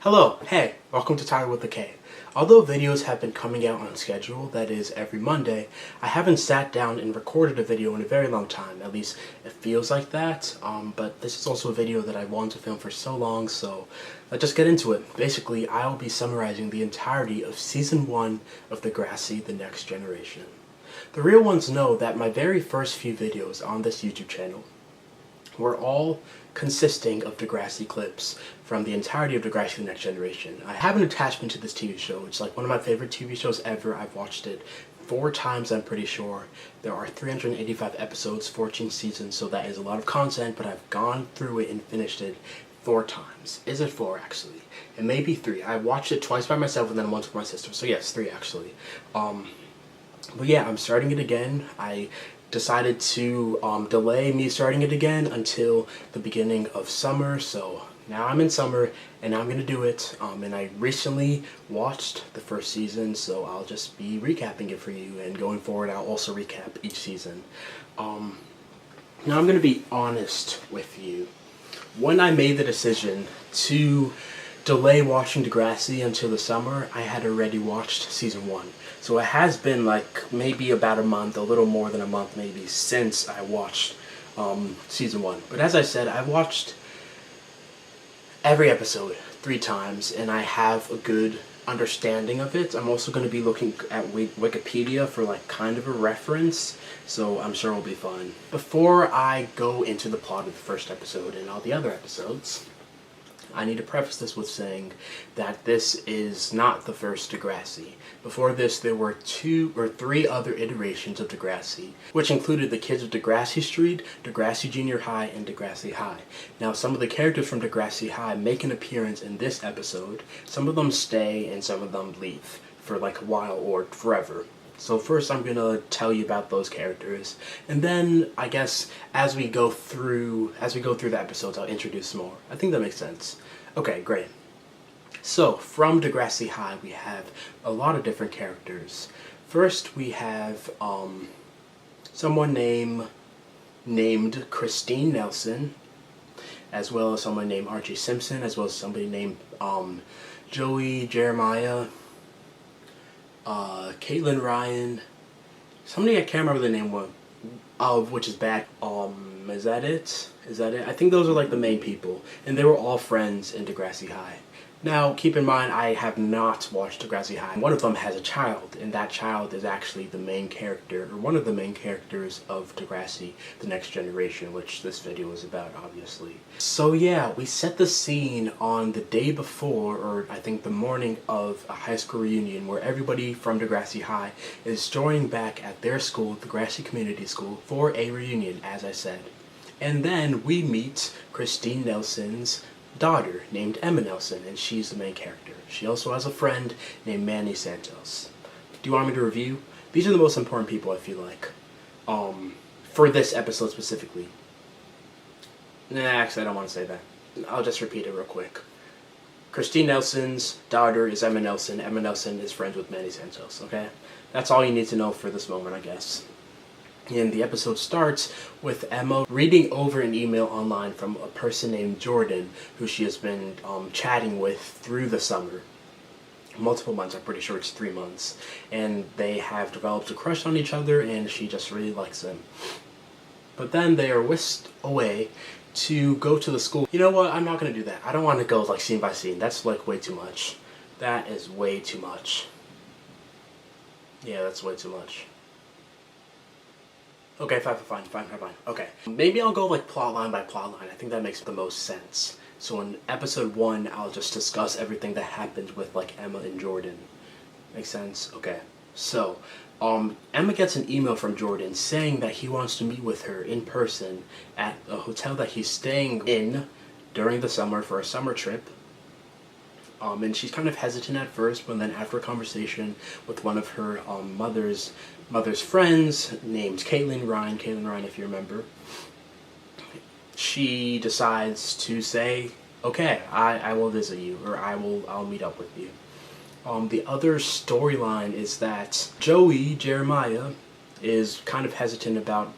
Hello, hey, welcome to Tyler with a K. Although videos have been coming out on schedule, that is every Monday, I haven't sat down and recorded a video in a very long time. At least it feels like that, but this is also a video that I wanted to film for so long, so let's just get into it. Basically, I'll be summarizing the entirety of Season 1 of Degrassi, The Next Generation. The real ones know that my very first few videos on this YouTube channel were all consisting of Degrassi clips from the entirety of Degrassi The Next Generation. I have an attachment to this TV show. It's like one of my favorite TV shows ever. I've watched it 4 times, I'm pretty sure. There are 385 episodes, 14 seasons, so that is a lot of content, but I've gone through it and finished it 4 times. Is it 4 actually? It may be 3. I watched it twice by myself and then once with my sister, so yes, 3 actually. But yeah, I'm starting it again. I decided to delay me starting it again until the beginning of summer, so now I'm in summer and I'm gonna do it. And I recently watched the first season, so I'll just be recapping it for you, and going forward I'll also recap each season. Now I'm gonna be honest with you. When I made the decision to delay watching Degrassi until the summer, I had already watched Season 1. So it has been like maybe about a month, a little more than a month maybe, since I watched Season 1. But as I said, I watched every episode 3 times, and I have a good understanding of it. I'm also going to be looking at Wikipedia for like kind of a reference, so I'm sure it'll be fun. Before I go into the plot of the first episode and all the other episodes, I need to preface this with saying that this is not the first Degrassi. Before this, there were 2 or 3 other iterations of Degrassi, which included the kids of Degrassi Street, Degrassi Junior High, and Degrassi High. Now, some of the characters from Degrassi High make an appearance in this episode. Some of them stay, and some of them leave for like a while or forever. So first I'm going to tell you about those characters, and then I guess as we go through the episodes, I'll introduce more. I think that makes sense. Okay, great. So, from Degrassi High, we have a lot of different characters. First, we have someone named Christine Nelson, as well as someone named Archie Simpson, as well as somebody named Joey Jeremiah, Caitlin Ryan, somebody I can't remember the name of, which is bad. Is that it? I think those are like the main people, and they were all friends in Degrassi High. Now, keep in mind, I have not watched Degrassi High. One of them has a child, and that child is actually the main character, or one of the main characters of Degrassi, The Next Generation, which this video is about, obviously. So yeah, we set the scene on the day before, or I think the morning of a high school reunion, where everybody from Degrassi High is joining back at their school, Degrassi Community School, for a reunion, as I said. And then we meet Christine Nelson's daughter named Emma Nelson, and she's the main character. She also has a friend named Manny Santos. Do you want me to review? These are the most important people, I feel like, for this episode specifically. Nah, actually I don't want to say that. I'll just repeat it real quick. Christine Nelson's daughter is Emma Nelson. Emma Nelson is friends with Manny Santos, okay? That's all you need to know for this moment, I guess. And the episode starts with Emma reading over an email online from a person named Jordan, who she has been chatting with through the summer. Multiple months, I'm pretty sure it's 3 months. And they have developed a crush on each other, and she just really likes him. But then they are whisked away to go to the school. You know what? I'm not going to do that. I don't want to go like scene by scene. That's like way too much. That is way too much. Yeah, that's way too much. Okay, fine. Okay. Maybe I'll go like plot line by plot line. I think that makes the most sense. So in episode 1, I'll just discuss everything that happened with like Emma and Jordan. Make sense? Okay. So, Emma gets an email from Jordan saying that he wants to meet with her in person at a hotel that he's staying in during the summer for a summer trip. And she's kind of hesitant at first, but then after a conversation with one of her mother's friends named Caitlin Ryan, if you remember, she decides to say, okay, I will visit you, or I'll meet up with you. The other storyline is that Joey Jeremiah is kind of hesitant about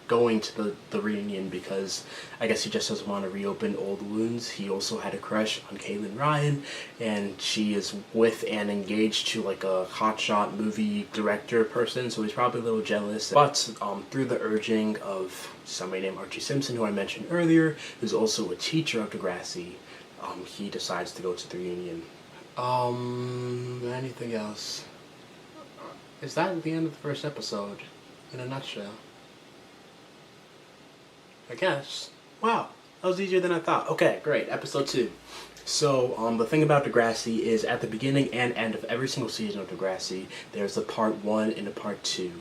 going to the reunion because I guess he just doesn't want to reopen old wounds. He also had a crush on Caitlin Ryan, and she is with and engaged to like a hotshot movie director person, so he's probably a little jealous. But through the urging of somebody named Archie Simpson, who I mentioned earlier, who's also a teacher of Degrassi, he decides to go to the reunion. Anything else? Is that the end of the first episode? In a nutshell. I guess. Wow, that was easier than I thought. Okay, great. Episode 2. So, the thing about Degrassi is at the beginning and end of every single season of Degrassi, there's a part 1 and a part 2.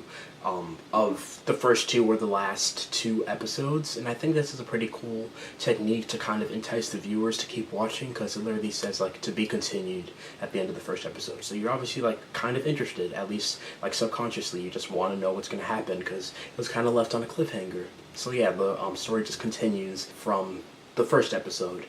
Of the first 2 or the last 2 episodes, and I think this is a pretty cool technique to kind of entice the viewers to keep watching, because it literally says like to be continued at the end of the first episode. So you're obviously like kind of interested, at least like subconsciously. You just want to know what's going to happen because it was kind of left on a cliffhanger. So yeah, the story just continues from the first episode.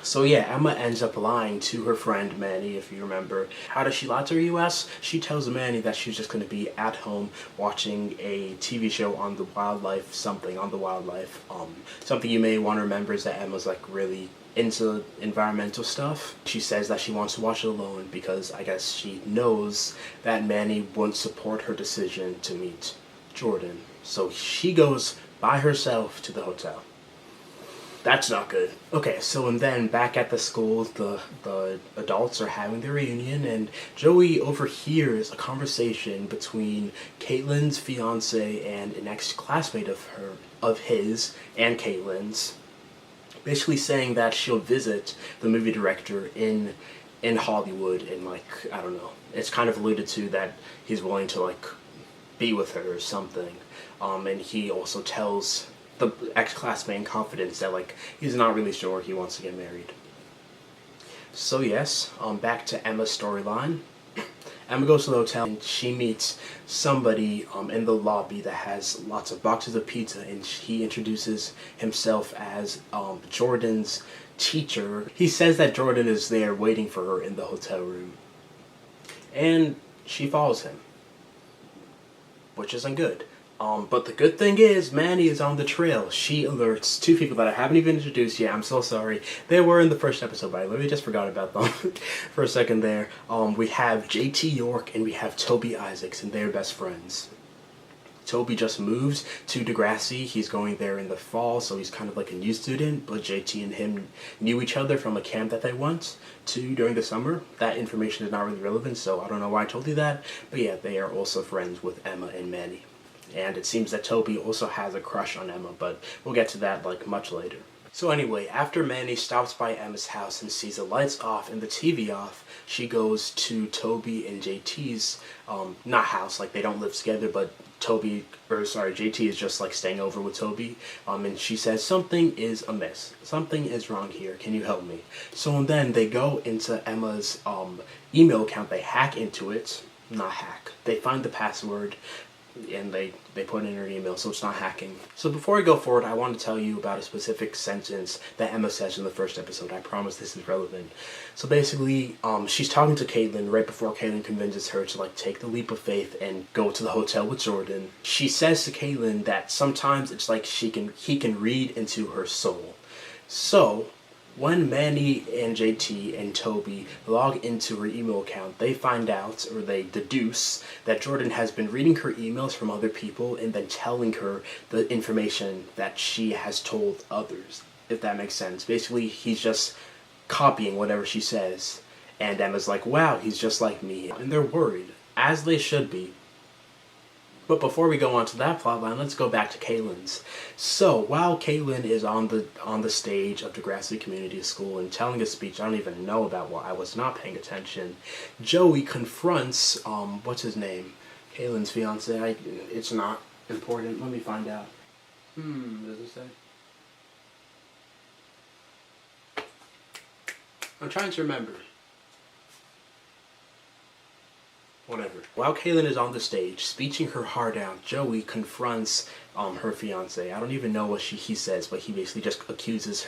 So yeah, Emma ends up lying to her friend Manny, if you remember. How does she lie to her, you ask? She tells Manny that she's just going to be at home watching a TV show on the wildlife, something on the wildlife. Something you may want to remember is that Emma's like really into environmental stuff. She says that she wants to watch it alone because I guess she knows that Manny won't support her decision to meet Jordan. So she goes by herself to the hotel. That's not good. Okay, so and then back at the school, the adults are having their reunion, and Joey overhears a conversation between Caitlin's fiance and an ex-classmate of his and Caitlin's, basically saying that she'll visit the movie director in Hollywood, and like, I don't know, it's kind of alluded to that he's willing to like be with her or something. And he also tells the ex-classmate in confidence that like he's not really sure he wants to get married. So yes, back to Emma's storyline. Emma goes to the hotel and she meets somebody in the lobby that has lots of boxes of pizza, and he introduces himself as Jordan's teacher. He says that Jordan is there waiting for her in the hotel room, and she follows him, which isn't good. But the good thing is, Manny is on the trail. She alerts 2 people that I haven't even introduced yet. I'm so sorry. They were in the first episode, but I literally just forgot about them for a second there. We have JT York and we have Toby Isaacs, and they're best friends. Toby just moved to Degrassi. He's going there in the fall, so he's kind of like a new student, but JT and him knew each other from a camp that they went to during the summer. That information is not really relevant, so I don't know why I told you that, but yeah, they are also friends with Emma and Manny. And it seems that Toby also has a crush on Emma, but we'll get to that like much later. So anyway, after Manny stops by Emma's house and sees the lights off and the TV off, she goes to Toby and JT's, not house, like they don't live together, but JT is just like staying over with Toby, and she says, something is amiss. Something is wrong here. Can you help me? So and then they go into Emma's email account, they hack into it, they find the password, and they put in her email, so it's not hacking. So before I go forward, I want to tell you about a specific sentence that Emma says in the first episode. I promise this is relevant. So basically, she's talking to Caitlin right before Caitlin convinces her to like take the leap of faith and go to the hotel with Jordan. She says to Caitlin that sometimes it's like he can read into her soul. So when Manny and JT and Toby log into her email account, they find out, or they deduce, that Jordan has been reading her emails from other people and then telling her the information that she has told others, if that makes sense. Basically, he's just copying whatever she says, and Emma's like, wow, he's just like me. And they're worried, as they should be. But before we go on to that plotline, let's go back to Caitlin's. So, while Caitlin is on the stage of Degrassi Community School and telling a speech I don't even know about, what I was not paying attention, Joey confronts, what's his name? Caitlin's fiance. It's not important. Let me find out. Does it say? I'm trying to remember. Whatever. While Caitlin is on the stage, speeching her heart out, Joey confronts her fiance. I don't even know what he says, but he basically just accuses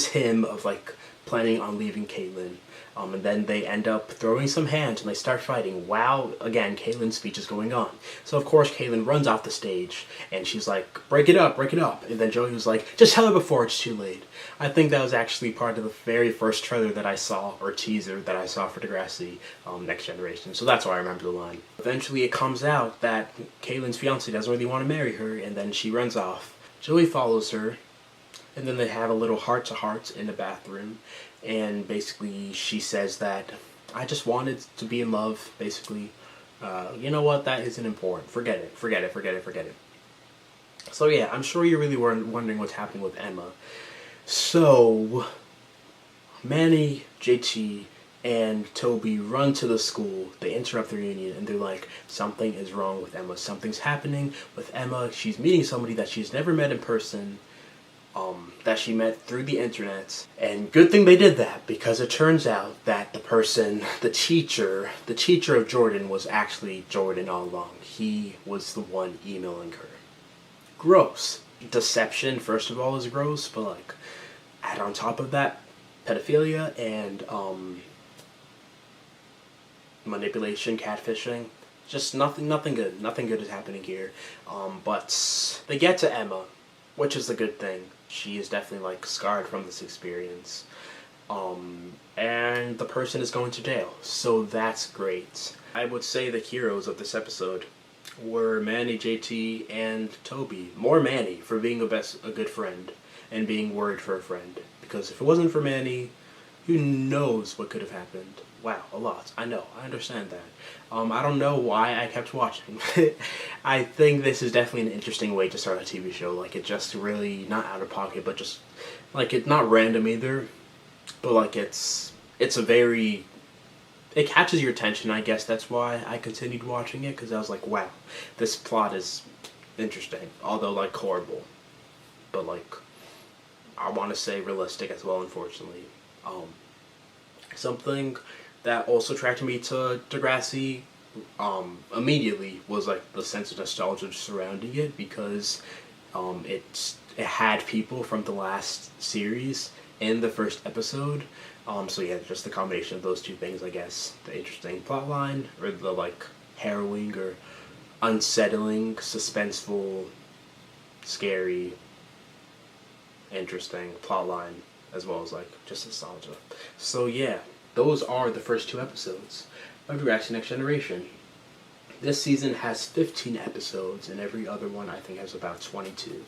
him of like planning on leaving Caitlyn. And then they end up throwing some hands and they start fighting while, again, Caitlyn's speech is going on. So, of course, Caitlyn runs off the stage and she's like, break it up, break it up. And then Joey was like, just tell her before it's too late. I think that was actually part of the very first trailer that I saw, or teaser that I saw for Degrassi Next Generation. So that's why I remember the line. Eventually it comes out that Caitlyn's fiance doesn't really want to marry her, and then she runs off. Joey follows her, and then they have a little heart-to-heart in the bathroom. And basically she says that, I just wanted to be in love, basically. You know what, that isn't important. Forget it, forget it, forget it, forget it. So yeah, I'm sure you're really wondering what's happening with Emma. So, Manny, JT, and Toby run to the school. They interrupt the reunion and they're like, something is wrong with Emma. Something's happening with Emma. She's meeting somebody that she's never met in person. That she met through the internet. And good thing they did that, because it turns out that the teacher of Jordan was actually Jordan all along. He was the one emailing her. Gross. Deception, first of all, is gross, but like, add on top of that, pedophilia and manipulation, catfishing. Just nothing good. Nothing good is happening here. But they get to Emma, which is a good thing. She is definitely like scarred from this experience. And the person is going to jail, so that's great. I would say the heroes of this episode were Manny, JT, and Toby. More Manny for being a good friend and being worried for a friend. Because if it wasn't for Manny, who knows what could have happened. Wow, a lot. I know, I understand that. I don't know why I kept watching. I think this is definitely an interesting way to start a TV show. Like, it just really, not out of pocket, but just, like, it's not random either. But, like, it's a very, it catches your attention, I guess. That's why I continued watching it, because I was like, wow, this plot is interesting. Although, like, horrible. But, like, I want to say realistic as well, unfortunately. Something that also attracted me to Degrassi immediately was like the sense of nostalgia surrounding it, because it had people from the last series in the first episode. So yeah, just the combination of those two things, I guess. The interesting plotline, or the like harrowing or unsettling, suspenseful, scary, interesting plotline, as well as like just nostalgia. So yeah, those are the first 2 episodes of Degrassi Next Generation. This season has 15 episodes, and every other one I think has about 22.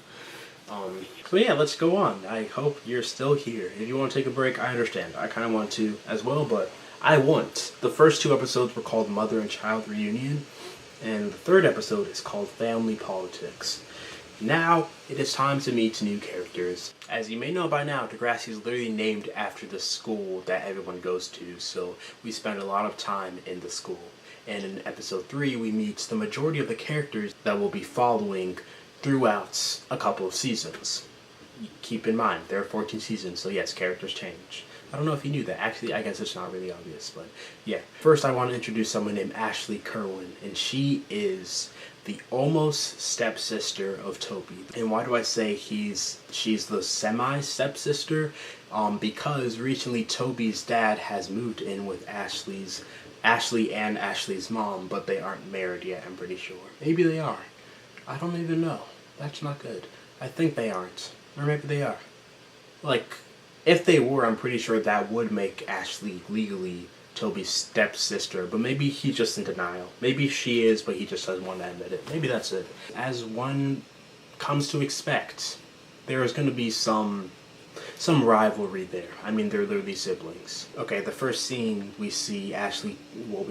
So yeah, let's go on. I hope you're still here. If you want to take a break, I understand. I kind of want to as well, but I won't. The first 2 episodes were called Mother and Child Reunion, and the 3rd episode is called Family Politics. Now, it is time to meet new characters. As you may know by now, Degrassi is literally named after the school that everyone goes to, so we spend a lot of time in the school. And in episode 3, we meet the majority of the characters that we'll be following throughout a couple of seasons. Keep in mind, there are 14 seasons, so yes, characters change. I don't know if you knew that. Actually, I guess it's not really obvious, but yeah. First, I want to introduce someone named Ashley Kerwin, and she is the almost stepsister of Toby. And why do I say she's the semi-stepsister? Because recently Toby's dad has moved in with Ashley and Ashley's mom, but they aren't married yet, I'm pretty sure. Maybe they are. I don't even know. That's not good. I think they aren't. Or maybe they are. Like, if they were, I'm pretty sure that would make Ashley legally Toby's stepsister, but maybe he's just in denial. Maybe she is, but he just doesn't want to admit it. Maybe that's it. As one comes to expect, there is going to be some rivalry there. I mean, they're literally siblings. Okay, the first scene we see Ashley, well,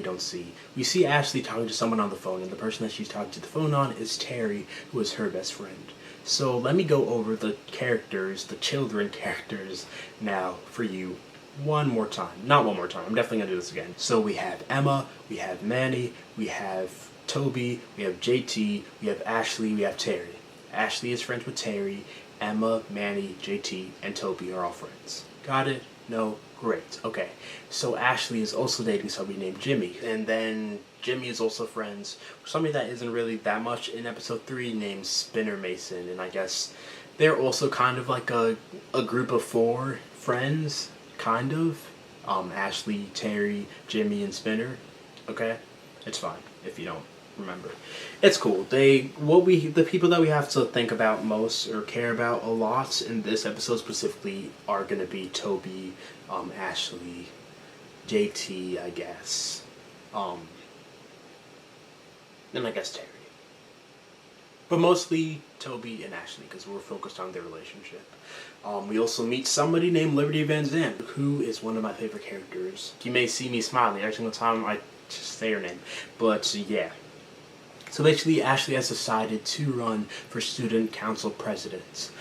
we see Ashley talking to someone on the phone, and the person that she's talking to the phone on is Terry, who is her best friend. So let me go over the characters, the children characters, now for you one more time. Not one more time, I'm definitely gonna do this again. So we have Emma, we have Manny, we have Toby, we have JT, we have Ashley, we have Terry. Ashley is friends with Terry. Emma, Manny, JT, and Toby are all friends. Got it? No? Great. Okay. So Ashley is also dating somebody named Jimmy. And then Jimmy is also friends with somebody that isn't really that much in episode 3 named Spinner Mason. And I guess they're also kind of like a group of 4 friends. kind of. Ashley, Terry, Jimmy, and Spinner. Okay? It's fine if you don't remember. It's cool. The people that we have to think about most or care about a lot in this episode specifically are gonna be Toby, Ashley, JT, I guess. And I guess Terry. But mostly Toby and Ashley, because we're focused on their relationship. We also meet somebody named Liberty Van Zandt, who is one of my favorite characters. You may see me smiling every single time I just say her name. But yeah. So basically, Ashley has decided to run for student council president.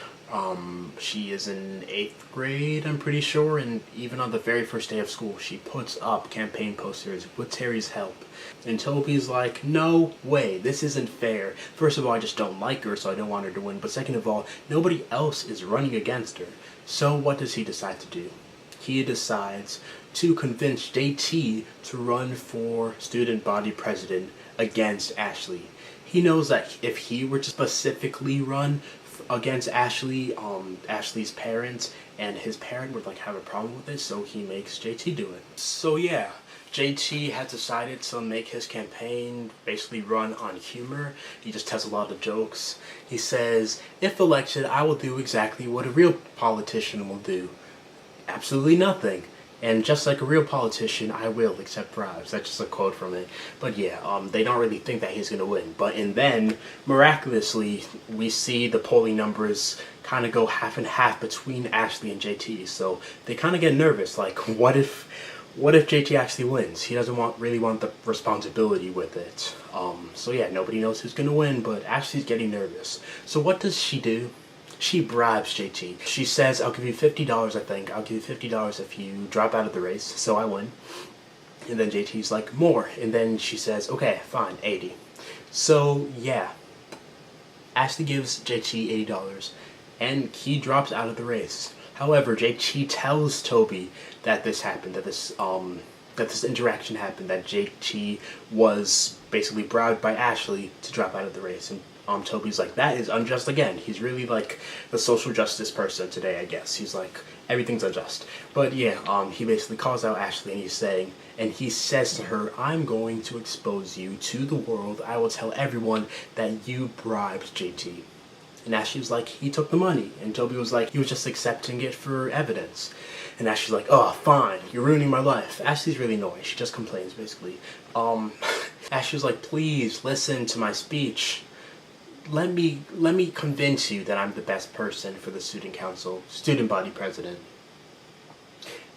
She is in 8th grade, I'm pretty sure, and even on the very first day of school, she puts up campaign posters with Terry's help. And Toby's like, no way, this isn't fair. First of all, I just don't like her, so I don't want her to win. But second of all, nobody else is running against her. So what does he decide to do? He decides to convince JT to run for student body president against Ashley. He knows that if he were to specifically run against Ashley, Ashley's parents, and his parent would have a problem with it, so he makes JT do it. So yeah, JT has decided to make his campaign basically run on humor. He just tells a lot of jokes. He says, if elected, I will do exactly what a real politician will do. Absolutely nothing. And just like a real politician, I will accept bribes. That's just a quote from it. But yeah, they don't really think that he's going to win. And then, miraculously, we see the polling numbers kind of go half and half between Ashley and JT. So they kind of get nervous. What if JT actually wins? He doesn't really want the responsibility with it. So yeah, nobody knows who's going to win, but Ashley's getting nervous. So what does she do? She bribes JT. She says, I'll give you $50, I think. I'll give you $50 if you drop out of the race, so I win. And then JT's like, more. And then she says, okay, fine, 80. So, yeah. Ashley gives JT $80, and he drops out of the race. However, JT tells Toby that this happened, that this interaction happened, that JT was basically bribed by Ashley to drop out of the race. And Toby's like, that is unjust again. He's really the social justice person today, I guess. He's like, everything's unjust. But yeah, he basically calls out Ashley and he says to her, I'm going to expose you to the world. I will tell everyone that you bribed JT. And Ashley's like, he took the money. And Toby was like, he was just accepting it for evidence. And Ashley's like, oh, fine, you're ruining my life. Ashley's really annoying. She just complains, basically. Ashley's like, please listen to my speech. Let me convince you that I'm the best person for the student council, student body president.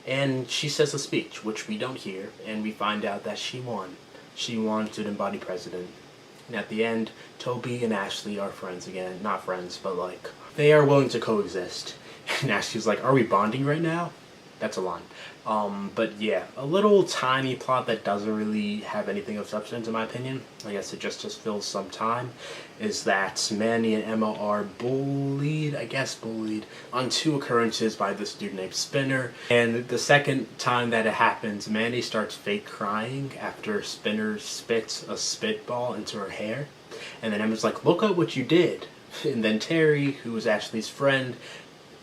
And she says a speech, which we don't hear, and we find out that she won. She won student body president. And at the end, Toby and Ashley are friends again. Not friends, but they are willing to coexist. And Ashley's like, are we bonding right now? That's a line. But yeah, a little tiny plot that doesn't really have anything of substance in my opinion. I guess it just fills some time. Is that Manny and Emma are bullied on 2 occurrences by this dude named Spinner. And the second time that it happens, Manny starts fake crying after Spinner spits a spitball into her hair. And then Emma's like, look at what you did. And then Terry, who was Ashley's friend,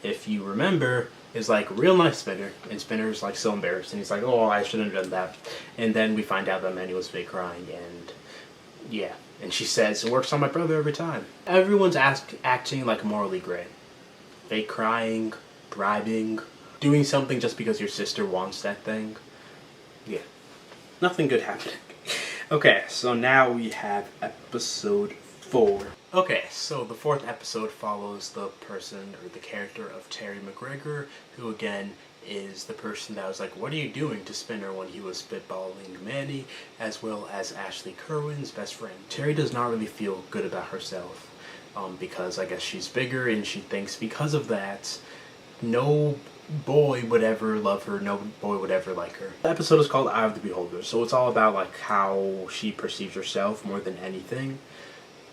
if you remember, is like, real nice Spinner. And Spinner's so embarrassed. And he's like, oh, I shouldn't have done that. And then we find out that Manny was fake crying. And yeah. And she says, it works on my brother every time. Everyone's acting morally gray. Fake crying, bribing, doing something just because your sister wants that thing. Yeah. Nothing good happening. Okay, so now we have episode 4. Okay, so the 4th episode follows the person, or the character of Terry McGregor, who again is the person that was like, what are you doing to Spinner when he was spitballing Manny, as well as Ashley Kerwin's best friend. Terry does not really feel good about herself, because I guess she's bigger, and she thinks because of that, no boy would ever love her, no boy would ever like her. The episode is called Eye of the Beholder, so it's all about how she perceives herself more than anything.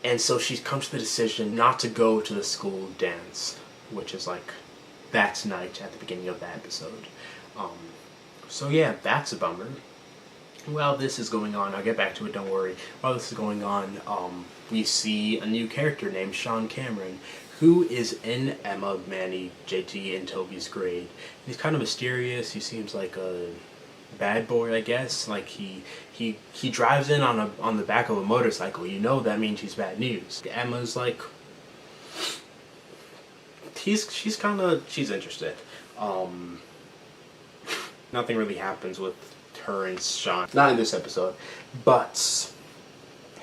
And so she comes to the decision not to go to the school dance, which is that night at the beginning of the episode. So yeah, that's a bummer. While this is going on, I'll get back to it, don't worry. While this is going on, we see a new character named Sean Cameron, who is in Emma, Manny, JT, and Toby's grade. He's kind of mysterious. He seems like a bad boy, I guess. Like he drives in on the back of a motorcycle. You know that means he's bad news. Emma's like, she's interested. Nothing really happens with her and Sean. Not in this episode, but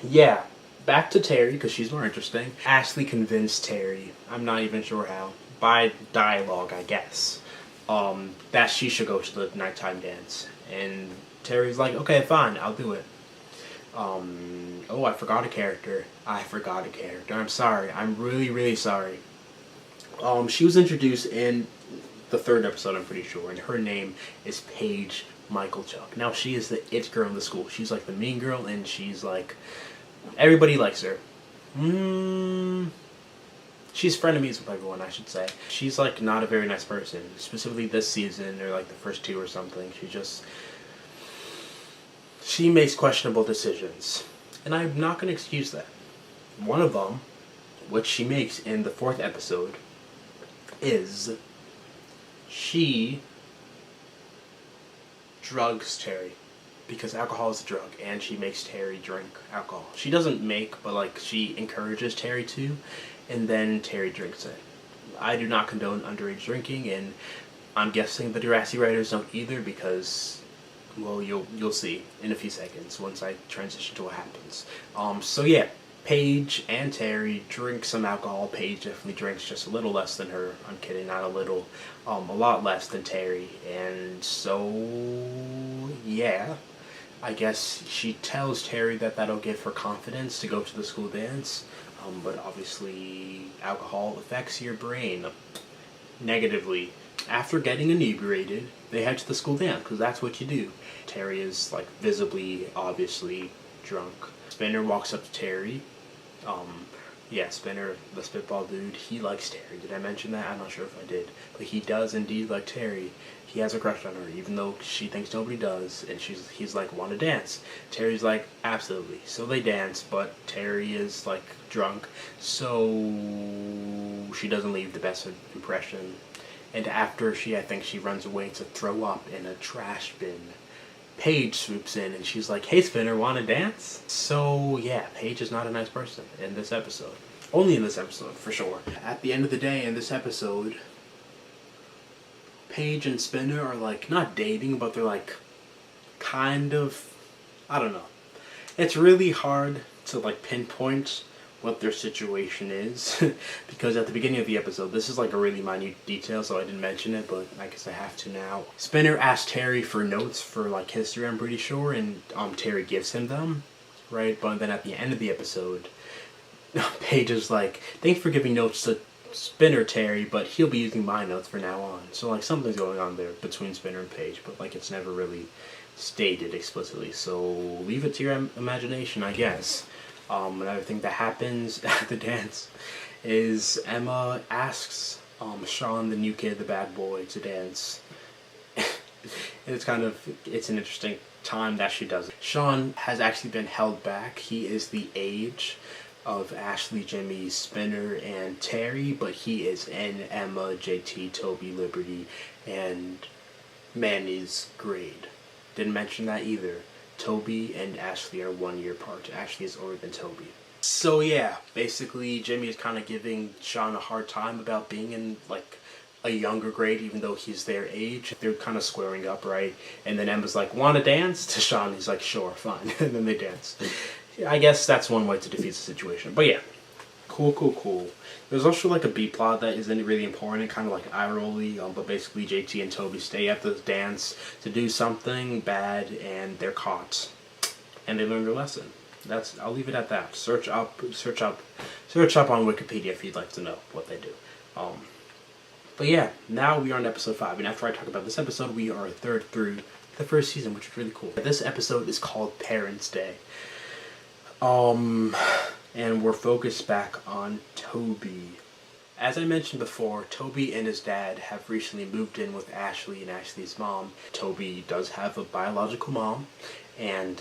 yeah. Back to Terry, because she's more interesting. Ashley convinced Terry, I'm not even sure how, by dialogue, I guess, that she should go to the nighttime dance. And Terry's like, okay, fine, I'll do it. Oh, I forgot a character. I'm sorry. I'm really, really sorry. She was introduced in the 3rd episode, I'm pretty sure, and her name is Paige Michaelchuk. Now, she is the it girl in the school. She's like the mean girl, and she's like, everybody likes her. She's frenemies with everyone, I should say. She's like not a very nice person, specifically this season or like the first 2 or something. She makes questionable decisions, and I'm not going to excuse that. One of them, which she makes in the 4th episode, is she drugs Terry. Because alcohol is a drug, and she makes Terry drink alcohol. She doesn't make, but like she encourages Terry to, and then Terry drinks it. I do not condone underage drinking, and I'm guessing the Degrassi writers don't either, because, well, you'll see in a few seconds once I transition to what happens. So yeah, Paige and Terry drink some alcohol. Paige definitely drinks just a little less than her. I'm kidding, not a little, a lot less than Terry, and so yeah. I guess she tells Terry that that'll give her confidence to go to the school dance, but obviously alcohol affects your brain negatively. After getting inebriated, they head to the school dance, because that's what you do. Terry is like visibly, obviously drunk. Spinner walks up to Terry. Yeah, Spinner, the spitball dude, he likes Terry. Did I mention that? I'm not sure if I did. But he does indeed like Terry. He has a crush on her, even though she thinks nobody does. And he's like, want to dance? Terry's like, absolutely. So they dance, but Terry is like drunk. So she doesn't leave the best impression. And after I think she runs away to throw up in a trash bin, Paige swoops in and she's like, hey Spinner, wanna dance? So yeah, Paige is not a nice person in this episode. Only in this episode, for sure. At the end of the day, in this episode, Paige and Spinner are like, not dating, but they're like, kind of, I don't know. It's really hard to like pinpoint what their situation is because at the beginning of the episode, this is like a really minute detail, so I didn't mention it, but I guess I have to now. Spinner asked Terry for notes for like history, I'm pretty sure, and Terry gives him them, right? But then at the end of the episode, Paige is like, thanks for giving notes to Spinner, Terry, but he'll be using my notes from now on. So like something's going on there between Spinner and Paige, but like it's never really stated explicitly, so leave it to your imagination, I guess. Another thing that happens at the dance is Emma asks Sean, the new kid, the bad boy, to dance. And it's an interesting time that she does it. Sean has actually been held back. He is the age of Ashley, Jimmy, Spinner, and Terry, but he is in Emma, JT, Toby, Liberty, and Manny's grade. Didn't mention that either. Toby and Ashley are 1 year apart. Ashley is older than Toby. So yeah, basically Jimmy is kind of giving Sean a hard time about being in like a younger grade, even though he's their age. They're kind of squaring up, right? And then Emma's like, want to dance? To Sean, he's like, sure, fine. And then they dance. I guess that's one way to defeat the situation. But yeah, cool. There's also like a B plot that isn't really important, kind of like eye-rolly, but basically JT and Toby stay at the dance to do something bad, and they're caught, and they learn their lesson. I'll leave it at that. Search up on Wikipedia if you'd like to know what they do. But yeah, now we are on episode 5, and after I talk about this episode, we are a third through the first season, which is really cool. This episode is called Parents' Day. And we're focused back on Toby. As I mentioned before, Toby and his dad have recently moved in with Ashley and Ashley's mom. Toby does have a biological mom, and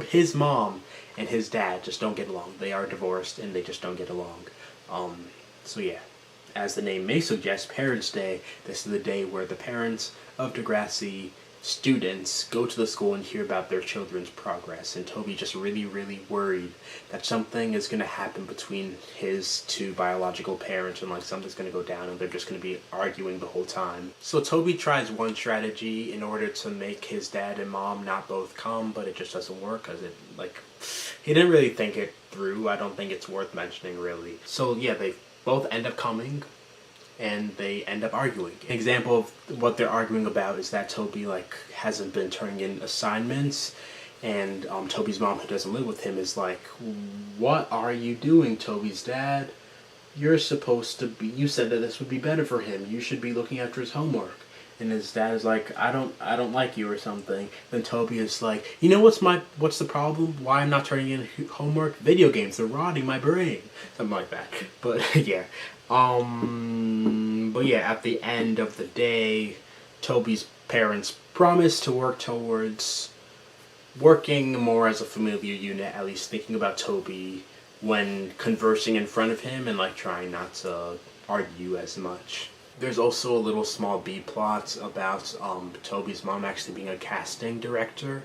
his mom and his dad just don't get along. They are divorced, and they just don't get along. So yeah, as the name may suggest, Parents' Day, this is the day where the parents of Degrassi students go to the school and hear about their children's progress, and Toby just really, really worried that something is going to happen between his two biological parents, and like something's going to go down and they're just going to be arguing the whole time. So Toby tries one strategy in order to make his dad and mom not both come, but it just doesn't work because he didn't really think it through. I don't think it's worth mentioning really. So yeah, they both end up coming and they end up arguing. An example of what they're arguing about is that Toby hasn't been turning in assignments, and Toby's mom, who doesn't live with him, is like, "What are you doing, Toby's dad? You said that this would be better for him. You should be looking after his homework." And his dad is like, I don't like you or something. Then Toby is like, you know what's the problem? Why I'm not turning in homework? Video games, they're rotting my brain. Something like that. But yeah. But yeah, at the end of the day, Toby's parents promise to work towards working more as a familiar unit, at least thinking about Toby when conversing in front of him and trying not to argue as much. There's also a little small B plot about Toby's mom actually being a casting director.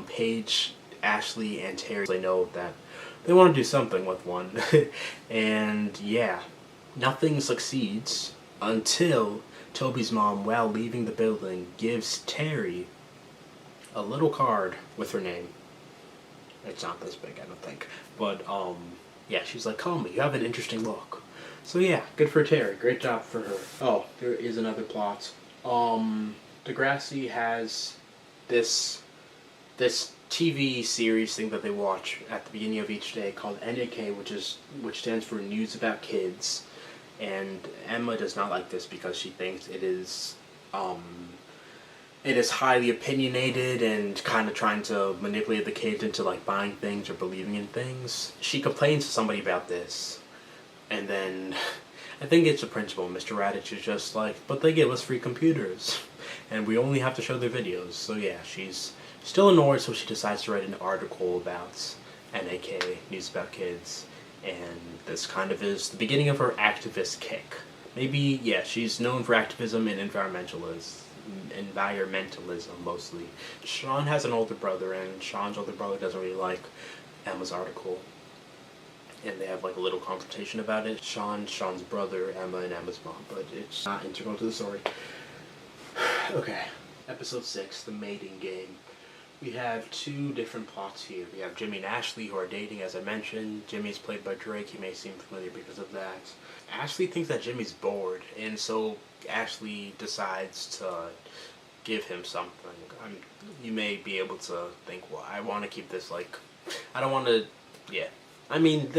Paige, Ashley, and Terry, they know that they want to do something with one. And yeah, nothing succeeds until Toby's mom, while leaving the building, gives Terry a little card with her name. It's not this big, I don't think. But yeah, she's like, "Call me, you have an interesting look." So yeah, good for Terry. Great job for her. Oh, there is another plot. Degrassi has this TV series thing that they watch at the beginning of each day called NAK, which stands for News About Kids. And Emma does not like this because she thinks it is highly opinionated and kind of trying to manipulate the kids into buying things or believing in things. She complains to somebody about this. And then, I think it's the principal, Mr. Radich, is just like, "But they give us free computers, and we only have to show their videos." So yeah, she's still annoyed, so she decides to write an article about NAK, News About Kids, and this kind of is the beginning of her activist kick. Maybe, yeah, she's known for activism and environmentalism mostly. Sean has an older brother, and Sean's older brother doesn't really like Emma's article. And they have a little confrontation about it. Sean's brother, Emma, and Emma's mom, but it's not integral to the story. Okay, episode 6, the mating game. We have two different plots here. We have Jimmy and Ashley, who are dating, as I mentioned. Jimmy's played by Drake. He may seem familiar because of that. Ashley thinks that Jimmy's bored, and so Ashley decides to give him something. You may be able to think, well, I want to keep this I don't want to, yeah. I mean,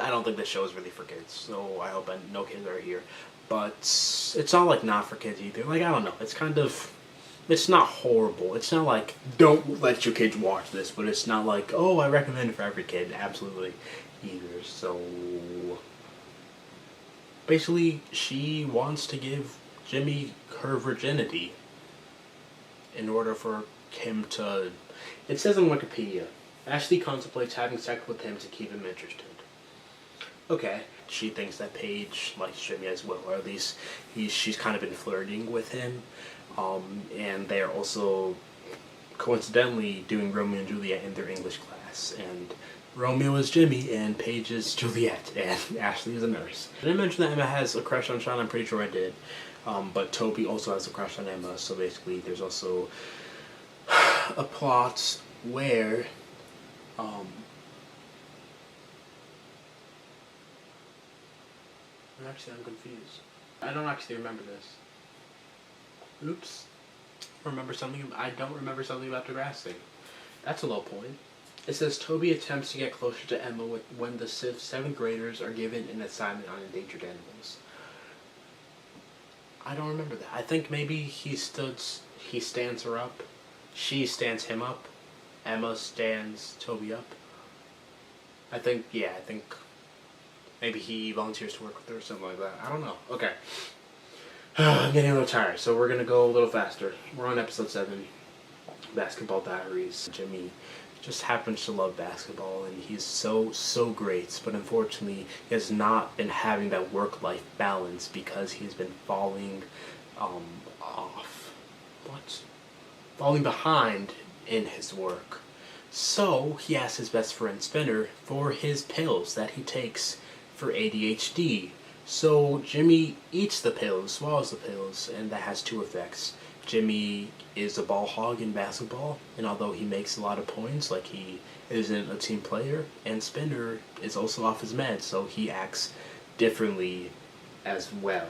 I don't think this show is really for kids, so I hope no kids are here. But it's not not for kids either. I don't know. It's not horrible. It's not don't let your kids watch this, but it's not oh, I recommend it for every kid. Absolutely either. So basically, she wants to give Jimmy her virginity in order for him to, it says on Wikipedia, Ashley contemplates having sex with him to keep him interested. Okay. She thinks that Paige likes Jimmy as well, or at least she's kind of been flirting with him. And they're also coincidentally doing Romeo and Juliet in their English class. And Romeo is Jimmy, and Paige is Juliet, and Ashley is a nurse. Did I mention that Emma has a crush on Sean? I'm pretty sure I did. But Toby also has a crush on Emma, so basically there's also a plot where I'm confused. I don't actually remember this. Oops. I don't remember something about Degrassi. That's a low point. It says Toby attempts to get closer to Emma when the 7th graders are given an assignment on endangered animals. I don't remember that. I think maybe he stands her up. She stands him up. Emma stands Toby up. I think maybe he volunteers to work with her or something like that. I don't know. Okay. I'm getting a little tired, so we're going to go a little faster. We're on episode 7. Basketball Diaries. Jimmy just happens to love basketball, and he's so great, but unfortunately he has not been having that work-life balance because he's been falling off. What? Falling behind in his work. So he asks his best friend Spinner for his pills that he takes for ADHD. So Jimmy eats the pills, swallows the pills, and that has two effects. Jimmy is a ball hog in basketball, and although he makes a lot of points, like he isn't a team player, and Spinner is also off his meds, so he acts differently as well.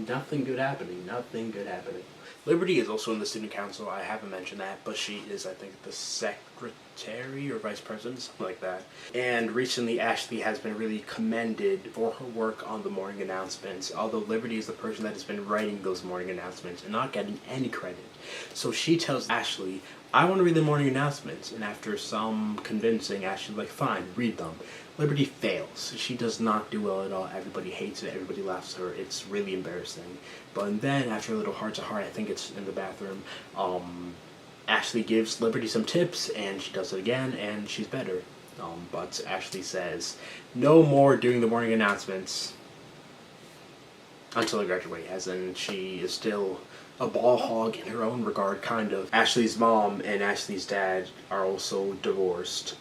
Nothing good happening, nothing good happening. Liberty is also in the student council. I haven't mentioned that, but she is, I think, the secretary or vice president, something like that. And recently, Ashley has been really commended for her work on the morning announcements, although Liberty is the person that has been writing those morning announcements and not getting any credit. So she tells Ashley, I want to read the morning announcements, and after some convincing, Ashley's like, fine, read them. Liberty fails. She does not do well at all. Everybody hates it. Everybody laughs at her. It's really embarrassing. But then, after a little heart-to-heart, I think it's in the bathroom, Ashley gives Liberty some tips, and she does it again, and she's better. But Ashley says, no more doing the morning announcements until I graduate, as in she is still a ball hog in her own regard, kind of. Ashley's mom and Ashley's dad are also divorced.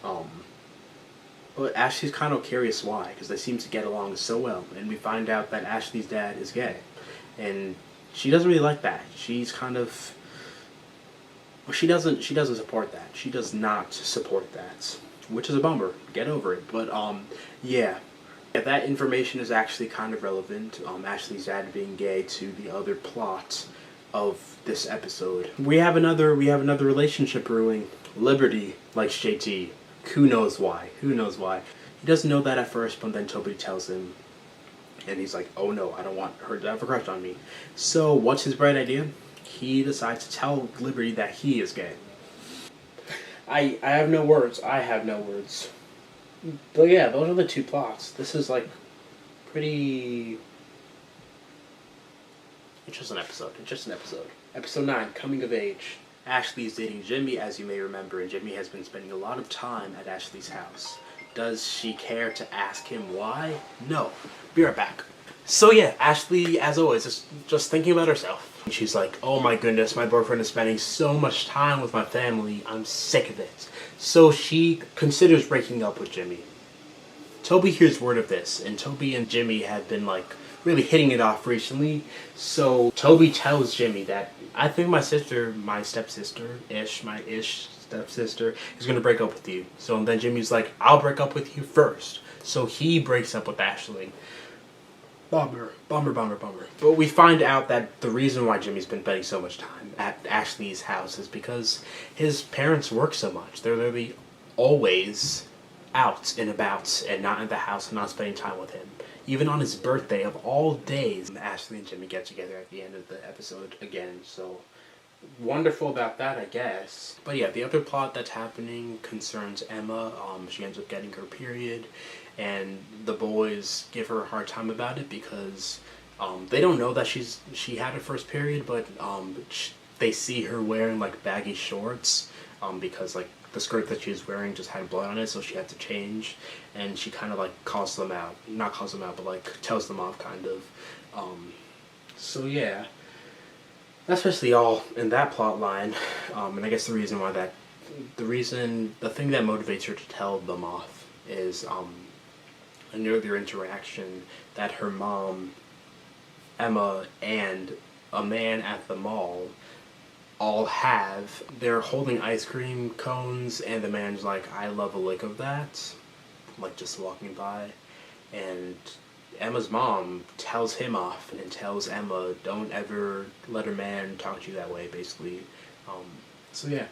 But Ashley's kind of curious why, because they seem to get along so well, and we find out that Ashley's dad is gay, and she doesn't really like that. She's kind of, well, she doesn't support that. She does not support that, which is a bummer. Get over it. But yeah, that information is actually kind of relevant. Ashley's dad being gay to the other plot of this episode. We have another relationship brewing. Liberty likes JT. Who knows why? Who knows why? He doesn't know that at first, but then Toby tells him, and he's like, oh no, I don't want her to have a crush on me. So what's his bright idea? He decides to tell Liberty that he is gay. I have no words. I have no words. But yeah, those are the two plots. This is like pretty... It's just an episode. It's just an episode. Episode 9, Coming of Age. Ashley is dating Jimmy, as you may remember, and Jimmy has been spending a lot of time at Ashley's house. Does she care to ask him why? No. Be right back. So yeah, Ashley, as always, is just thinking about herself. She's like, oh my goodness, my boyfriend is spending so much time with my family, I'm sick of it. So she considers breaking up with Jimmy. Toby hears word of this, and Toby and Jimmy have been like really hitting it off recently. So Toby tells Jimmy that, I think my stepsister is going to break up with you. So then Jimmy's like, I'll break up with you first. So he breaks up with Ashley. Bummer. But we find out that the reason why Jimmy's been spending so much time at Ashley's house is because his parents work so much. They're literally always out and about and not in the house and not spending time with him. Even on his birthday of all days, Ashley and Jimmy get together at the end of the episode again. So wonderful about that, I guess. But yeah, the other plot that's happening concerns Emma. She ends up getting her period, and the boys give her a hard time about it because they don't know that she had her first period, but they see her wearing like baggy shorts because like the skirt that she was wearing just had blood on it, so she had to change, and she kind of like calls them out, not calls them out, but like tells them off kind of. So yeah, that's basically all in that plot line, and I guess the thing that motivates her to tell them off is an earlier interaction that her mom, Emma, and a man at the mall all have. They're holding ice cream cones, and the man's like, I love a lick of that, like just walking by, and Emma's mom tells him off and tells Emma, don't ever let her man talk to you that way, basically. So yeah.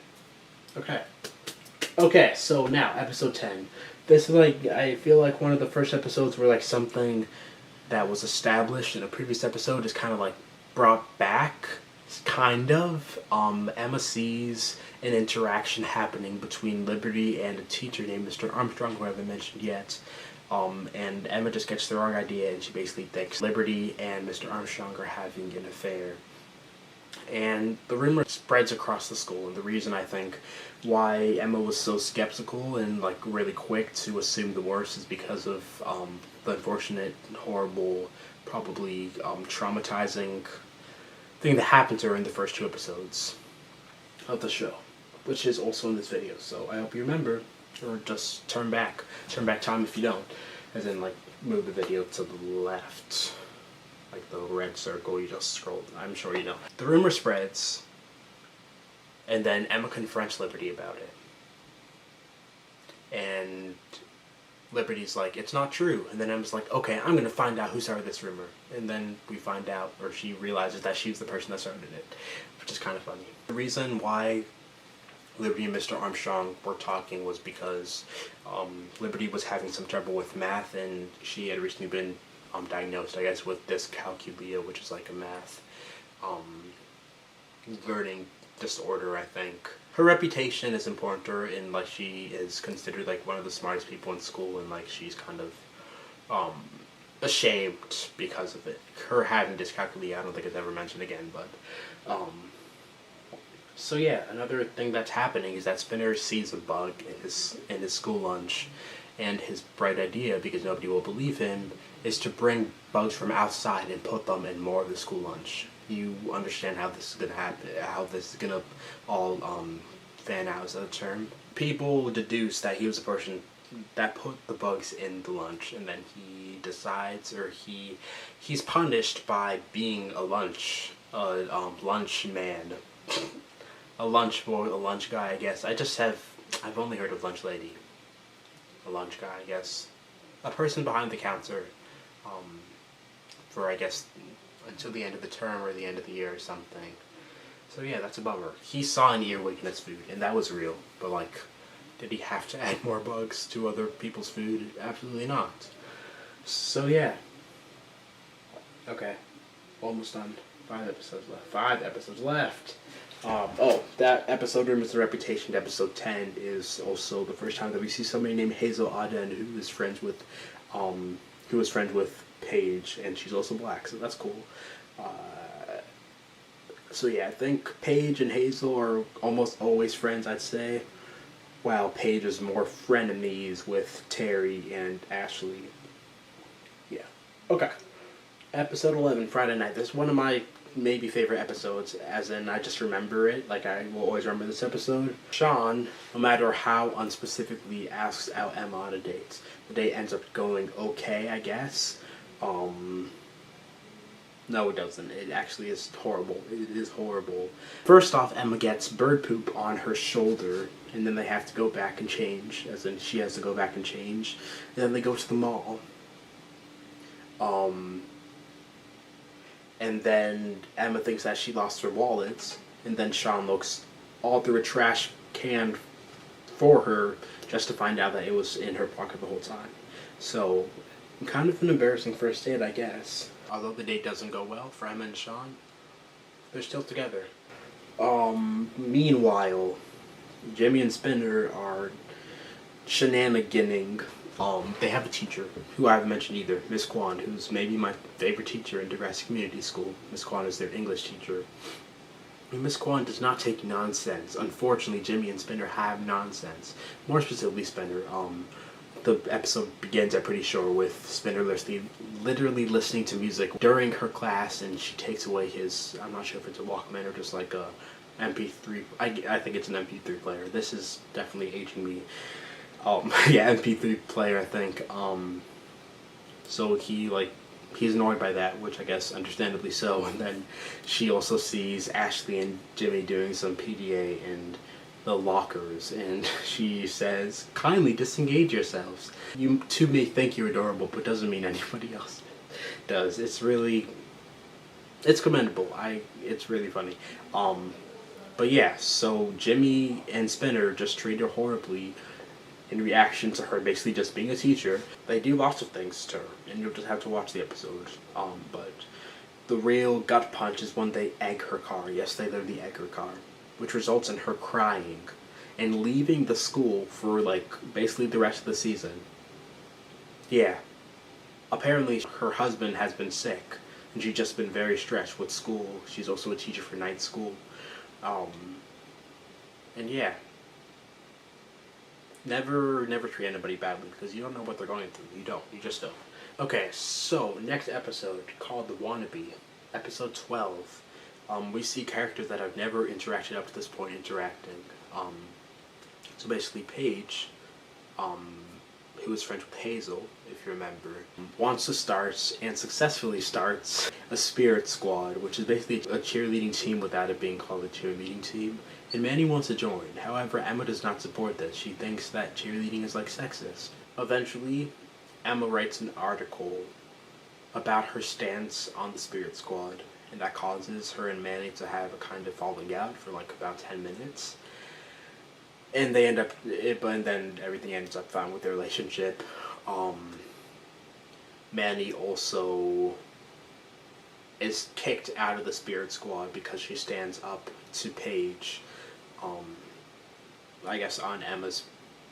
Okay, so now, episode 10. This is like, I feel like one of the first episodes where like something that was established in a previous episode is kind of like brought back. Kind of. Emma sees an interaction happening between Liberty and a teacher named Mr. Armstrong, who I haven't mentioned yet. And Emma just gets the wrong idea, and she basically thinks Liberty and Mr. Armstrong are having an affair. and the rumor spreads across the school. And the reason I think why Emma was so skeptical and like really quick to assume the worst is because of the unfortunate, horrible, probably traumatizing thing that happened to her in the first 2 episodes of the show, which is also in this video. So I hope you remember, or just turn back time if you don't, as in like move the video to the left, like the red circle you just scrolled. I'm sure you know. The rumor spreads, and then Emma confronts Liberty about it, and Liberty's like, it's not true. And then Emma's like, okay, I'm gonna find out who started this rumor. And then we find out, or she realizes that she's the person that started it, which is kind of funny. The reason why Liberty and Mr. Armstrong were talking was because Liberty was having some trouble with math, and she had recently been diagnosed, I guess, with dyscalculia, which is like a math learning disorder, I think. Her reputation is important to her, and like she is considered like one of the smartest people in school, and like she's kind of ashamed because of it. Her having dyscalculia, I don't think it's ever mentioned again, but so yeah, another thing that's happening is that Spinner sees a bug in his school lunch, and his bright idea, because nobody will believe him, is to bring bugs from outside and put them in more of the school lunch. You understand how this is gonna happen, how this is gonna all fan out, is that a term? People deduce that he was the person that put the bugs in the lunch, and then he decides, or he's punished by being a lunch man. A lunch boy, a lunch guy, I guess. I've only heard of lunch lady. A lunch guy, I guess. A person behind the counter, for, I guess, until the end of the term or the end of the year or something. So yeah, that's a bummer. He saw an earwig in his food, and that was real. But like, did he have to add more bugs to other people's food? Absolutely not. So yeah. Okay. Almost done. 5 episodes left. 5 episodes left. That episode, Rumors of Reputation, episode 10, is also the first time that we see somebody named Hazel Aden, who is friends with Paige, and she's also black, so that's cool. So yeah, I think Paige and Hazel are almost always friends, I'd say, while Paige is more frenemies with Terry and Ashley. Yeah. Okay. Episode 11, Friday night. This is one of my maybe favorite episodes, as in I just remember it, like I will always remember this episode. Sean, no matter how unspecifically, asks out Emma on a date. The date ends up going okay, I guess. No, it doesn't. It actually is horrible. It is horrible. First off, Emma gets bird poop on her shoulder, and then they have to go back and change, as in she has to go back and change. And then they go to the mall. And then Emma thinks that she lost her wallet, and then Sean looks all through a trash can for her just to find out that it was in her pocket the whole time. So, kind of an embarrassing first date, I guess. Although the date doesn't go well for Emma and Sean, they're still together. Meanwhile, Jimmy and Spinner are shenaniganing. They have a teacher, who I haven't mentioned either, Miss Kwan, who's maybe my favorite teacher in Degrassi Community School. Miss Kwan is their English teacher. And Miss Kwan does not take nonsense. Unfortunately, Jimmy and Spinner have nonsense. More specifically, Spinner. The episode begins, I'm pretty sure, with Spinner literally listening to music during her class, and she takes away his, I'm not sure if it's a Walkman or just like a MP3. I think it's an MP3 player. This is definitely aging me. Yeah, MP3 player, I think. So he's annoyed by that, which I guess understandably so. And then she also sees Ashley and Jimmy doing some PDA in the lockers, and she says, "Kindly disengage yourselves. You two may think you're adorable, but doesn't mean anybody else does." It's commendable. It's really funny. But yeah, so Jimmy and Spinner just treat her horribly in reaction to her basically just being a teacher. They do lots of things to her, and you'll just have to watch the episode. But the real gut punch is when they egg her car. Yes, they literally egg her car, which results in her crying and leaving the school for basically the rest of the season. Yeah. Apparently her husband has been sick, and she's just been very stressed with school. She's also a teacher for night school. And yeah, never treat anybody badly, because you don't know what they're going through. You just don't. Okay, so next episode, called The Wannabe, episode 12. We see characters that have never interacted up to this point interacting. So basically Paige, who is friends with Hazel, if you remember, wants to start, and successfully starts, a spirit squad, which is basically a cheerleading team without it being called a cheerleading team. And Manny wants to join. However, Emma does not support this. She thinks that cheerleading is like sexist. Eventually, Emma writes an article about her stance on the spirit squad, and that causes her and Manny to have a kind of falling out for like about 10 minutes. And they end up, but then everything ends up fine with their relationship. Manny also is kicked out of the spirit squad because she stands up to Paige, I guess on Emma's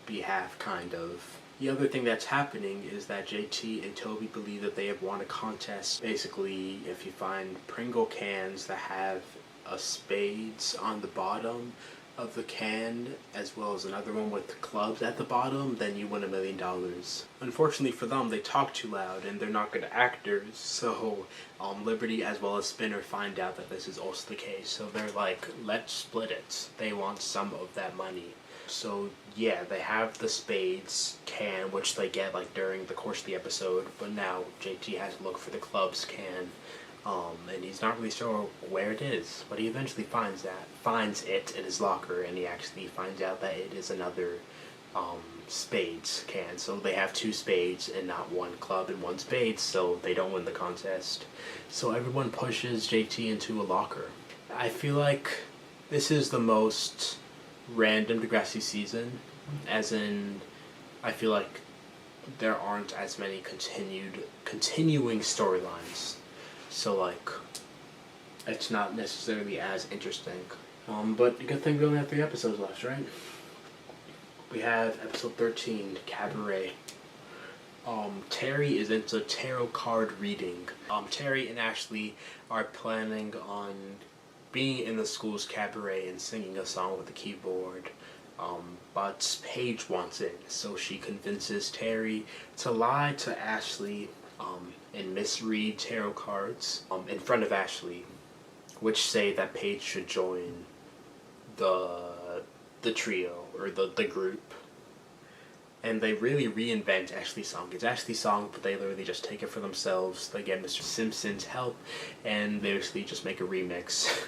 behalf, kind of. The other thing that's happening is that JT and Toby believe that they have won a contest. Basically, if you find Pringle cans that have a spades on the bottom of the can, as well as another one with clubs at the bottom, then you win $1 million. Unfortunately for them, they talk too loud and they're not good actors, so Liberty as well as Spinner find out that this is also the case, so they're like, let's split it. They want some of that money. So yeah, they have the spades can, which they get like during the course of the episode, but now JT has to look for the clubs can. And he's not really sure where it is, but he eventually finds it in his locker, and he actually finds out that it is another spades can. So they have 2 spades and not 1 club and 1 spade, so they don't win the contest. So everyone pushes JT into a locker. I feel like this is the most random Degrassi season, as in, I feel like there aren't as many continuing storylines. So, like, it's not necessarily as interesting. But a good thing we only have 3 episodes left, right? We have episode 13, Cabaret. Terry is into tarot card reading. Terry and Ashley are planning on being in the school's cabaret and singing a song with a keyboard. But Paige wants it, so she convinces Terry to lie to Ashley and misread tarot cards in front of Ashley, which say that Paige should join the trio, or the group. And they really reinvent Ashley's song. It's Ashley's song, but they literally just take it for themselves. They get Mr. Simpson's help, and they basically just make a remix.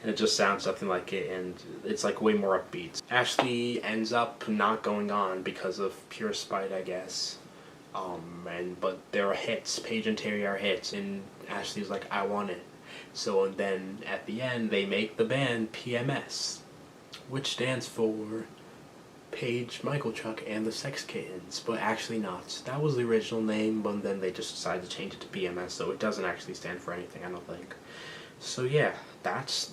And it just sounds something like it, and it's like way more upbeat. Ashley ends up not going on because of pure spite, I guess. But there are hits. Paige and Terry are hits, and Ashley's like, I want it. So and then at the end they make the band PMS, which stands for Paige, Michael Chuck, and the Sex Kittens, but actually not. That was the original name, but then they just decided to change it to PMS, so it doesn't actually stand for anything, I don't think. So yeah, that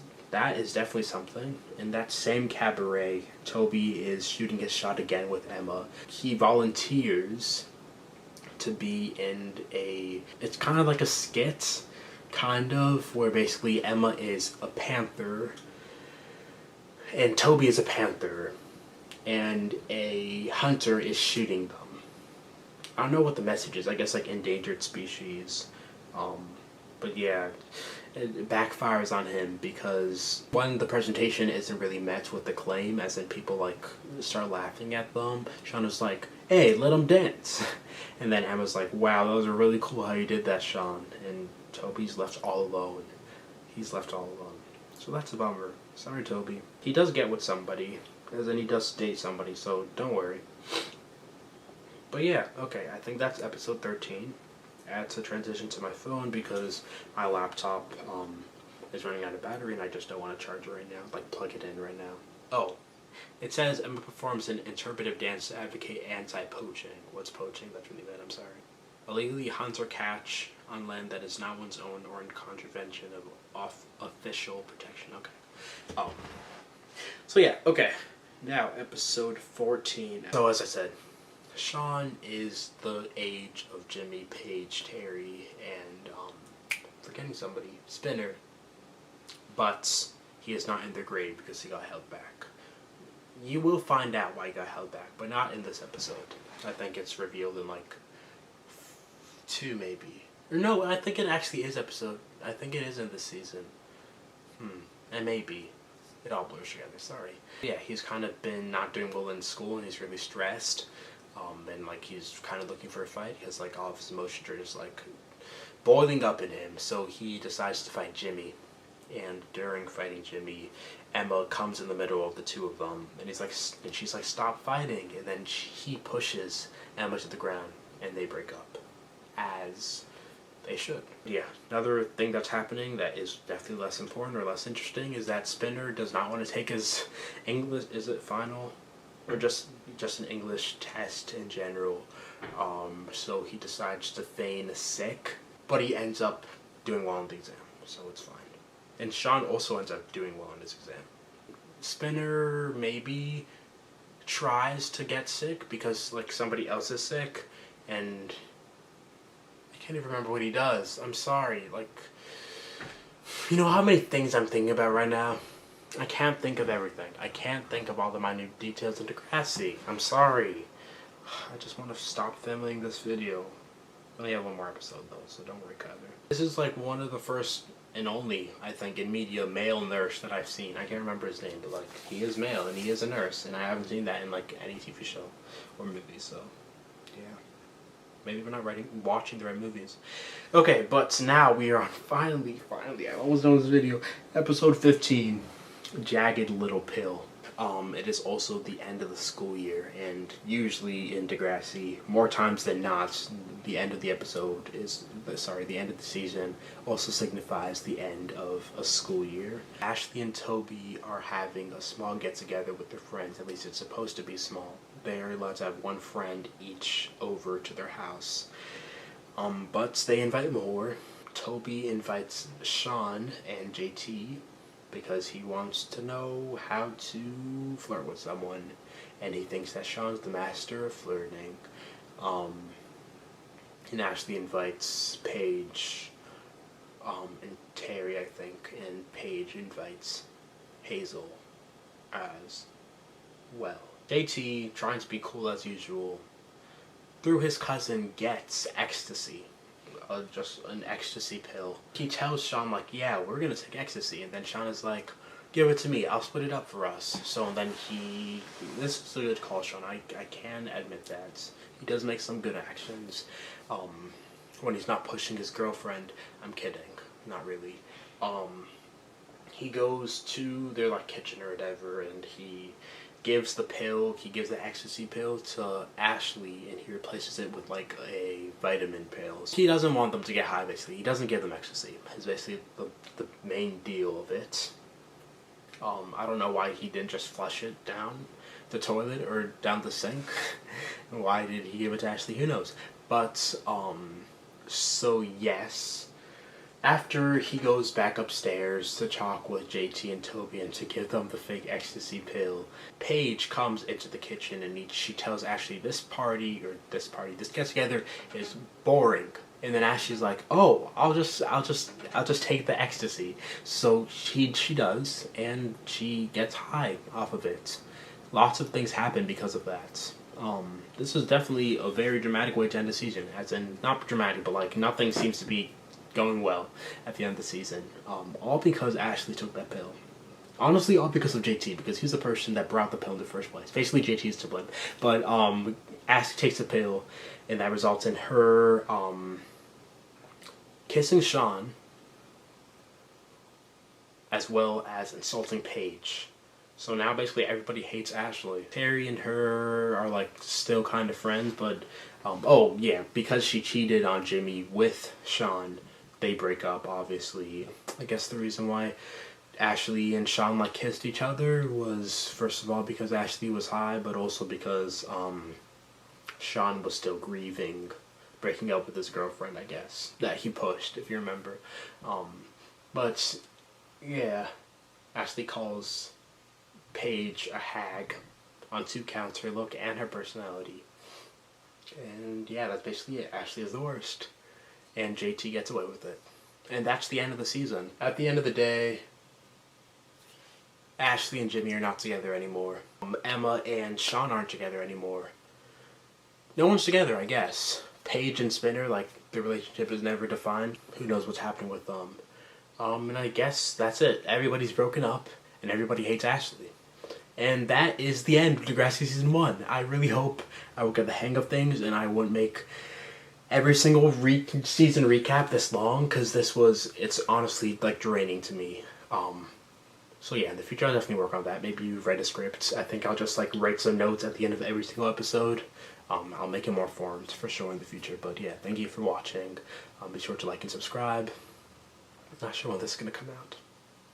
is definitely something. In that same cabaret, Toby is shooting his shot again with Emma. He volunteers to be in it's kind of like a skit, kind of, where basically Emma is a panther, and Toby is a panther, and a hunter is shooting them. I don't know what the message is, I guess like endangered species. But yeah, it backfires on him because, one, the presentation isn't really met with acclaim, as in people like start laughing at them. Shauna's like, hey, let them dance. And then Emma's like, wow, that was really cool how you did that, Sean. And Toby's left all alone. He's left all alone. So that's a bummer. Sorry, Toby. He does get with somebody, as in he does date somebody, so don't worry. But yeah, okay, I think that's episode 13. I had to transition to my phone because my laptop is running out of battery and I just don't want to charge it right now, like plug it in right now. Oh, it says Emma performs an interpretive dance to advocate anti-poaching. What's poaching? That's really bad, I'm sorry. Illegally hunt or catch on land that is not one's own or in contravention of official protection. Okay. Oh. So yeah, okay. Now, episode 14. So as I said, Sean is the age of Jimmy, Paige, Terry, and forgetting somebody, Spinner, but he is not in their grade because he got held back. You will find out why he got held back, but not in this episode. I think it's revealed in like 2 maybe. Or no, I think it actually is episode. I think it is in this season. And maybe. It all blurs together, sorry. Yeah, he's kind of been not doing well in school and he's really stressed. And like he's kind of looking for a fight because like all of his emotions are just like boiling up in him. So he decides to fight Jimmy. And during fighting Jimmy, Emma comes in the middle of the two of them, and she's like, "Stop fighting!" And then he pushes Emma to the ground, and they break up, as they should. Yeah, another thing that's happening that is definitely less important or less interesting is that Spinner does not want to take his English. Is it final, or just an English test in general? So he decides to feign sick, but he ends up doing well on the exam, so it's fine. And Sean also ends up doing well on his exam. Spinner maybe tries to get sick because like somebody else is sick, and I can't even remember what he does. I'm sorry. Like, you know how many things I'm thinking about right now? I can't think of everything. I can't think of all the minute details in Degrassi. I'm sorry. I just want to stop filming this video. I only have 1 more episode though, so don't worry, Kyler. This is like one of the first and only, I think, in media, male nurse that I've seen. I can't remember his name, but like, he is male and he is a nurse, and I haven't seen that in like any TV show or movie, so yeah. Maybe we're not watching the right movies. Okay, but now we are on finally, I almost done this video, episode 15, Jagged Little Pill. It is also the end of the school year, and usually in Degrassi, more times than not, the end of the episode the end of the season also signifies the end of a school year. Ashley and Toby are having a small get-together with their friends, at least it's supposed to be small. They are allowed to have 1 friend each over to their house. But they invite more. Toby invites Sean and JT, because he wants to know how to flirt with someone, and he thinks that Sean's the master of flirting. And Ashley invites Paige, and Terry, I think, and Paige invites Hazel as well. JT, trying to be cool as usual, through his cousin gets ecstasy. Just an ecstasy pill. He tells Sean like, yeah, we're gonna take ecstasy, and then Sean is like, give it to me, I'll split it up for us. So then this is a good call, Sean, I can admit that. He does make some good actions, when he's not pushing his girlfriend. I'm kidding, not really. He goes to their like kitchen or whatever, and he gives the ecstasy pill to Ashley, and he replaces it with like a vitamin pill. He doesn't want them to get high, basically. He doesn't give them ecstasy. It's basically the main deal of it. I don't know why he didn't just flush it down the toilet or down the sink. Why did he give it to Ashley? Who knows? But, so yes. After he goes back upstairs to talk with JT and Toby and to give them the fake ecstasy pill, Paige comes into the kitchen and she tells Ashley this get-together is boring. And then Ashley's like, oh, I'll just take the ecstasy. So she does, and she gets high off of it. Lots of things happen because of that. This is definitely a very dramatic way to end the season. As in, not dramatic, but like nothing seems to be going well at the end of the season. All because Ashley took that pill. Honestly, all because of JT, because he's the person that brought the pill in the first place. Basically, JT is to blame. But Ashley takes the pill, and that results in her kissing Sean, as well as insulting Paige. So now basically everybody hates Ashley. Terry and her are like still kind of friends, but oh yeah, because she cheated on Jimmy with Sean, they break up, obviously. I guess the reason why Ashley and Sean like kissed each other was, first of all, because Ashley was high, but also because Sean was still grieving breaking up with his girlfriend, I guess, that he pushed, if you remember. But yeah, Ashley calls Paige a hag on 2 counts, her look and her personality. And yeah, that's basically it. Ashley is the worst. And JT gets away with it. And that's the end of the season. At the end of the day, Ashley and Jimmy are not together anymore. Emma and Sean aren't together anymore. No one's together, I guess. Paige and Spinner, like, the relationship is never defined. Who knows what's happening with them. And I guess that's it. Everybody's broken up, and everybody hates Ashley. And that is the end of Degrassi Season 1. I really hope I will get the hang of things, and I wouldn't make every single season recap this long, because it's honestly, like, draining to me. So yeah, in the future I'll definitely work on that. Maybe you write a script. I think I'll just, like, write some notes at the end of every single episode. I'll make it more formed for sure in the future. But yeah, thank you for watching. Be sure to like and subscribe. I'm not sure when this is going to come out.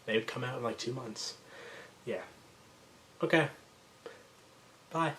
Maybe it'll come out in like 2 months. Yeah. Okay. Bye.